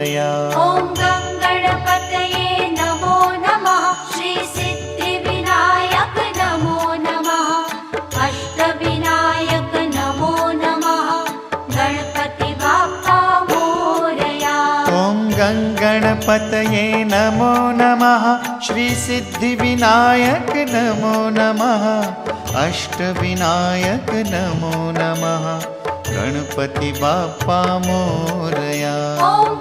ॐ गं गणपतये नमो नमः। श्री सिद्धिविनायक नमो नमः। अष्टविनायक नमो नमः। गणपति बाप्पा मोरया। ॐ गं गणपतये नमो नमः। श्री सिद्धिविनायक नमो नमः। अष्टविनायक नमो नमः। गणपति बाप्पा मोरया। ॐ